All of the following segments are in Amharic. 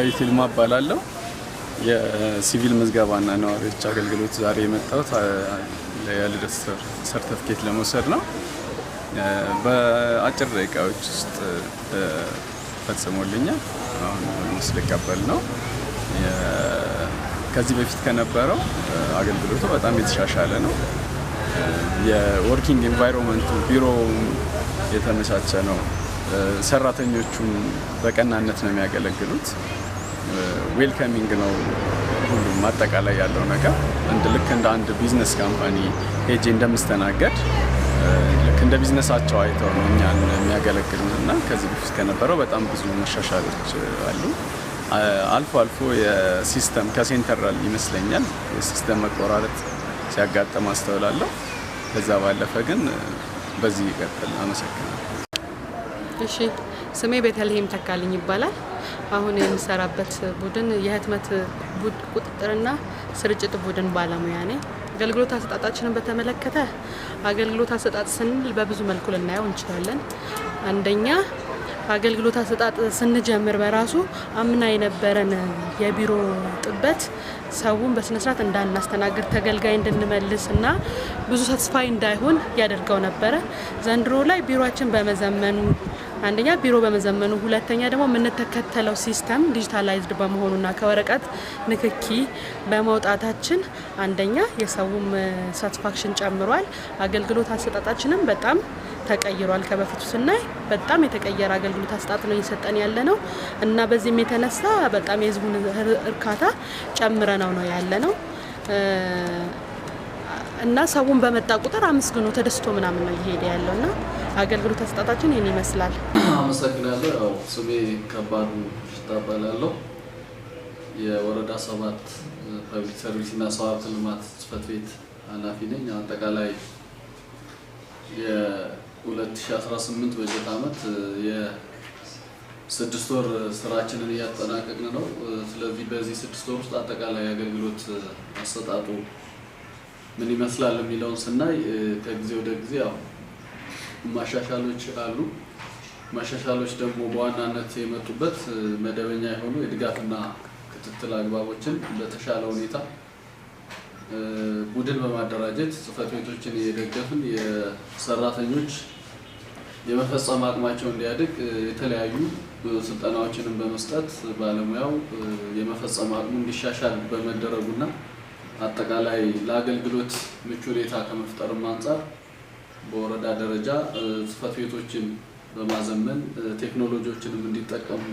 ዳዊት ይልማ እባላለሁ። የሲቪል ምዝገባና ነዋሪዎች አገልግሎት ዛሬ የመጣሁት የልደት ሰርተፍኬት ለመውሰድ ነው። በአጭር ደቂቃዎች ውስጥ ፈጽሞልኛል። አሁን ልቀበል ነው። ከዚህ በፊት ከነበረው አገልግሎቱ በጣም የተሻሻለ ነው። የወርኪንግ ኤንቫይሮንመንቱ ቢሮ የተመቻቸ ነው። ሰራተኞቹም በቀናነት ነው የሚያገለግሉት። ዌልከሚንግ ነው ሁሉም አጠቃላይ ያለው ነገር ልክ እንደ አንድ ቢዝነስ ካምፓኒ ሄጄ እንደምስተናገድ ልክ እንደ ቢዝነሳቸው አይተው ነው እኛን የሚያገለግሉን እና ከዚህ በፊት ከነበረው በጣም ብዙ መሻሻሎች አሉ። አልፎ አልፎ የሲስተም ከሴንተራል ይመስለኛል የሲስተም መቆራረጥ ሲያጋጥም አስተውላለሁ። ከዛ ባለፈ ግን በዚህ ይቀጥል። አመሰግናለሁ። እሺ፣ ስሜ ቤተልሔም ተካልኝ ይባላል። አሁን የምሰራበት ቡድን የህትመት ቁጥጥርና ስርጭት ቡድን ባለሙያ ነኝ። አገልግሎት አሰጣጣችንን በተመለከተ አገልግሎት አሰጣጥ ስንል በብዙ መልኩ ልናየው እንችላለን። አንደኛ አገልግሎት አሰጣጥ ስንጀምር በራሱ አምና የነበረን የቢሮ ጥበት ሰውን በስነስርዓት እንዳናስተናግድ ተገልጋይ እንድንመልስ እና ብዙ ሳትስፋይ እንዳይሆን ያደርገው ነበረ። ዘንድሮ ላይ ቢሮአችን በመዘመኑ አንደኛ ቢሮ በመዘመኑ፣ ሁለተኛ ደግሞ የምንተከተለው ሲስተም ዲጂታላይዝድ በመሆኑና ከወረቀት ንክኪ በመውጣታችን አንደኛ የሰውም ሳቲስፋክሽን ጨምሯል። አገልግሎት አሰጣጣችንም በጣም ተቀይሯል። ከበፊቱ ስናይ በጣም የተቀየረ አገልግሎት አሰጣጥ ነው እየሰጠን ያለ ነው እና በዚህም የተነሳ በጣም የህዝቡን እርካታ ጨምረነው ነው ያለ ነው እና ሰውን በመጣ ቁጥር አመስግኖ ተደስቶ ምናምን ነው እየሄደ ያለውና አገልግሎት አሰጣጣችን ይሄን ይመስላል። አመሰግናለሁ። ያው ስሜ ከባዱ እባላለሁ። የወረዳ 7 ፐብሊክ ሰርቪስ እና ሰው ሀብት ልማት ጽሕፈት ቤት ኃላፊ ነኝ። አጠቃላይ የ2018 በጀት ዓመት የ6 ወር ስራችንን እያጠናቀቅን ነው። ስለዚህ በዚህ 6 ወር ውስጥ አጠቃላይ አገልግሎት አሰጣጡ ምን ይመስላል የሚለውን ስናይ ከጊዜ ወደ ጊዜ ያው ማሻሻሎች አሉ። ማሻሻሎች ደግሞ በዋናነት የመጡበት መደበኛ የሆኑ የድጋፍና ክትትል አግባቦችን በተሻለ ሁኔታ ቡድን በማደራጀት ጽሕፈት ቤቶችን እየደገፍን የሰራተኞች የመፈጸም አቅማቸው እንዲያድግ የተለያዩ ስልጠናዎችንም በመስጠት ባለሙያው የመፈጸም አቅሙ እንዲሻሻል በመደረጉና አጠቃላይ ለአገልግሎት ምቹ ሁኔታ ከመፍጠርም አንጻር በወረዳ ደረጃ ጽሕፈት ቤቶችን በማዘመን ቴክኖሎጂዎችንም እንዲጠቀሙ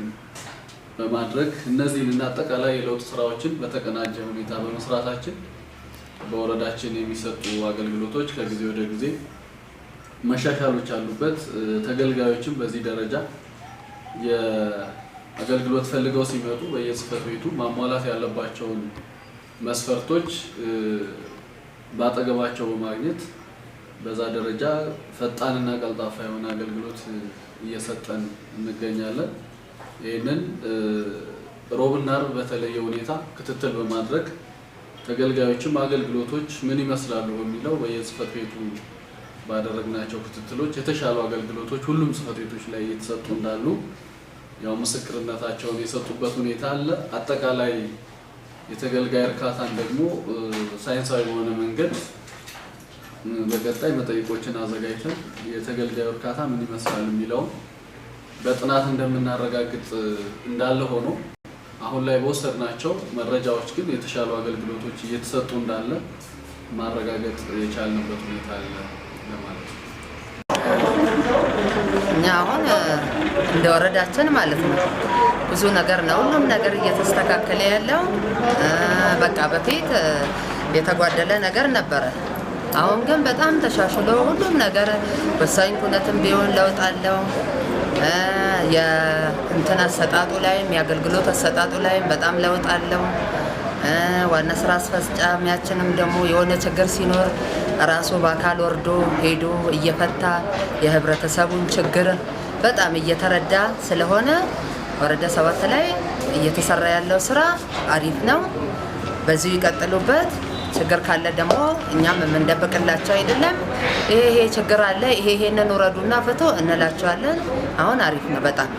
በማድረግ እነዚህን አጠቃላይ የለውጥ ስራዎችን በተቀናጀ ሁኔታ በመስራታችን በወረዳችን የሚሰጡ አገልግሎቶች ከጊዜ ወደ ጊዜ መሻሻሎች አሉበት። ተገልጋዮችም በዚህ ደረጃ የአገልግሎት ፈልገው ሲመጡ በየጽሕፈት ቤቱ ማሟላት ያለባቸውን መስፈርቶች በአጠገባቸው በማግኘት በዛ ደረጃ ፈጣንና ቀልጣፋ የሆነ አገልግሎት እየሰጠን እንገኛለን። ይህንን ሮብና ዓርብ በተለየ ሁኔታ ክትትል በማድረግ ተገልጋዮችም አገልግሎቶች ምን ይመስላሉ በሚለው በየጽሕፈት ቤቱ ባደረግናቸው ክትትሎች የተሻሉ አገልግሎቶች ሁሉም ጽሕፈት ቤቶች ላይ እየተሰጡ እንዳሉ ያው ምስክርነታቸውን የሰጡበት ሁኔታ አለ። አጠቃላይ የተገልጋይ እርካታን ደግሞ ሳይንሳዊ በሆነ መንገድ በቀጣይ መጠይቆችን አዘጋጅተን የተገልጋይ እርካታ ምን ይመስላል የሚለው በጥናት እንደምናረጋግጥ እንዳለ ሆኖ አሁን ላይ በወሰድናቸው መረጃዎች ግን የተሻሉ አገልግሎቶች እየተሰጡ እንዳለ ማረጋገጥ የቻልንበት ሁኔታ አለ ለማለት ነው። እኛ አሁን እንደ ወረዳችን ማለት ነው ብዙ ነገር ነው ሁሉም ነገር እየተስተካከለ ያለው። በቃ በፊት የተጓደለ ነገር ነበረ። አሁን ግን በጣም ተሻሽሎ ሁሉም ነገር ወሳኝ ኩነትም ቢሆን ለውጥ አለው። የእንትን አሰጣጡ ላይም የአገልግሎት አሰጣጡ ላይም በጣም ለውጥ አለው። ዋና ስራ አስፈጻሚያችንም ደግሞ የሆነ ችግር ሲኖር ራሱ በአካል ወርዶ ሄዶ እየፈታ የህብረተሰቡን ችግር በጣም እየተረዳ ስለሆነ ወረዳ 7 ላይ እየተሰራ ያለው ስራ አሪፍ ነው። በዚሁ ይቀጥሉበት። ችግር ካለ ደግሞ እኛም የምንደብቅላቸው አይደለም። ይሄ ችግር አለ ይሄንን ወረዱና ፍቱ እንላቸዋለን። አሁን አሪፍ ነው በጣም